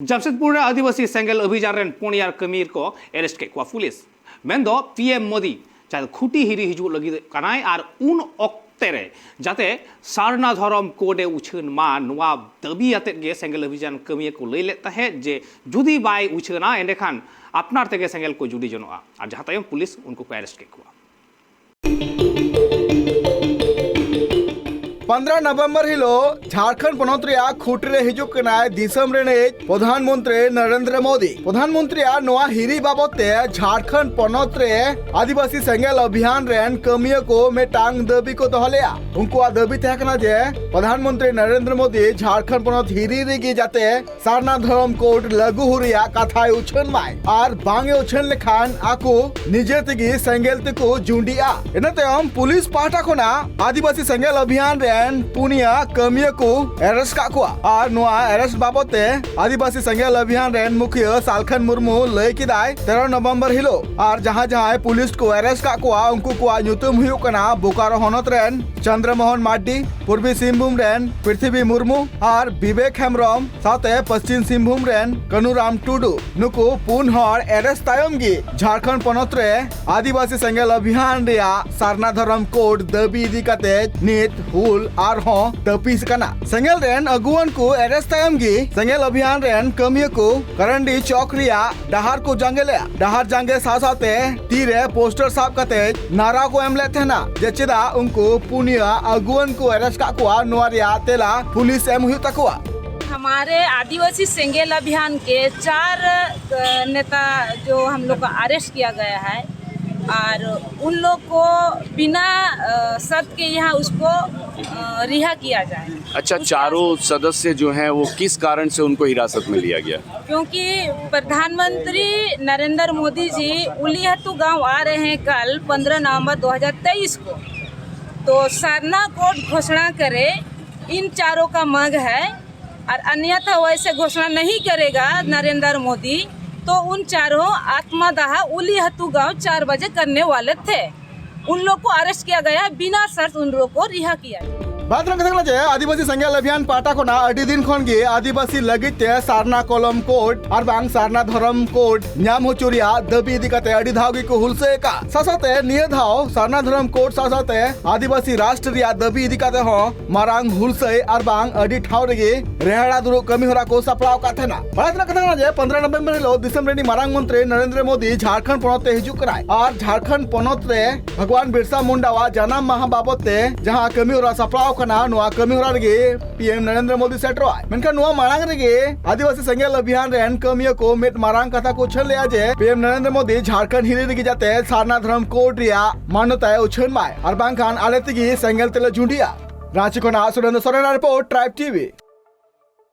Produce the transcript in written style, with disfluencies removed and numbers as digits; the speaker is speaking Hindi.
जमशेदपुर आदिवासी सेंगल अभियान पुनियार कमीर को एरेस्ट के पुलिस मेन्दो पीएम मोदी चाहे खुटी हिरी हिजू लगी कनाय और उन ऑक्टे रे जाते सारना धर्म कोडे उछन मा नुआ दबी आते गे सेंगल अभियान कमीर को लई लेता है जे जुदी बाय उछना एंडेखान अपनार तेगे सेंगल को जुड़ी जनोआ और जहां तायम पुलिस उनको को एरेस्ट के कुआ 15 नवंबर हिलो झारखंड पनत खुटरे हिजुक दिसम प्रधानमंत्री नरेंद्र मोदी प्रधानमंत्री नोआ हिरी बाबते झारखंड पनत आदिवासी सेंगल अभियान रेन कमिया को मेटांग दबी को दहलिया उनको दबी तहकना जे प्रधानमंत्री नरेंद्र मोदी झारखंड पनत हिरी रेगी जाते सारना धर्म कोड लागू हुरिया कथाय उछन माय और बांगे उछन लेखान आकु निजे तेगी सेंगल तेको जुंडिया इनते पुलिस पाटा खोना आदिवासी सेंगल अभियान रे पुनिया कमिया को एरेस्ट काकुआ और नुआ एरेस्ट बाबते आदिवासी सेंगल अभियान रेन मुखिया सालखन मुर्मू लय किदाय 13 नवंबर हिलो और जहां जहां पुलिस को एरेस्ट काकुआ उनको को नुतुम हुयुक कना बोकारो हनत रेन चंद्रमोहन माड्डी पूर्वी सिंहभूम रेन पृथ्वी मुर्मू और विवेक हेम्ब्रम साथे पश्चिम सिंहभूम रेन कनुराम टुडू नुको पुन हर एरेस्ट तायम गी झारखंड पनत रे आदिवासी सेंगल अभियान रिया सारना धर्म कोड दबी इदी काते नित हुल और हों तपीस कना सेंगल रेन अगुवन को एरेस्ट तायम गी सेंगल अभियान रेन कमिया को करंडी चौक रिया डहार को जंगले डहार जंगे सासाते तीरे पोस्टर साफ कते नारा को एमले थेना जेचिदा उनको पुनिया अगुवन को एरेस्ट काकुआ नोरिया तेला पुलिस एम हुई तकुआ हमारे आदिवासी सेंगल अभियान के 4 नेता जो हम लोग का अरेस्ट किया गया है और उन लोग को बिना शर्त के यहाँ उसको रिहा किया जाए। अच्छा, चारों सदस्य जो हैं वो किस कारण से उनको हिरासत में लिया गया? क्योंकि प्रधानमंत्री नरेंद्र मोदी जी उलीहतू गांव आ रहे हैं कल 15 नवंबर 2023 को, तो सारना कोड घोषणा करे इन चारों का मांग है और अन्यथा वैसे घोषणा नहीं करेगा नरेंद्र मोदी तो उन चारों आत्मादाह उलीहतू गांव 4 बजे करने वाले थे। उन लोग को अरेस्ट किया गया, बिना शर्त उन लोग को रिहा किया। बात आदिवासी सेंगल अभियान पाटा खोना अडी दिन खन गे आदिवासी लगित सारना कलम कोड और बांग सारना धर्म कोड न्याम होचुरिया दबी दिकते अडी धावगी को हुलसे का सासाते निय धाव सारना धर्म कोड सासाते आदिवासी राष्ट्र रिया दबी दिकते हो मारांग हुलसे और बांग अडी ठाव रेगे रेहड़ा दुरु कमी होरा को सपड़ाव का थेना बात जे 15 नवंबर हिलो दिसम रेनी मारांग मंत्री नरेंद्र मोदी झारखंड पनते हिजुक कराय और झारखंड पनत रे भगवान बिरसा मुंडावा जन्म माह बाबते जहां कमी होरा सपड़ाव नुआ कमी होरा रे पीएम नरेंद्र मोदी सेटरो मेनका नुआ मारांग रे आदिवासी सेंगल अभियान रेन कमिया को मेट मारांग कथा को छल लिया जे पीएम नरेंद्र मोदी झारखंड हिरी रे जाते सारना धर्म कोड रिया मान्यता उछन माय और बांखान आले तिगी सेंगल तेल झुंडिया रांची को ना Surendra Soren report tribe TV.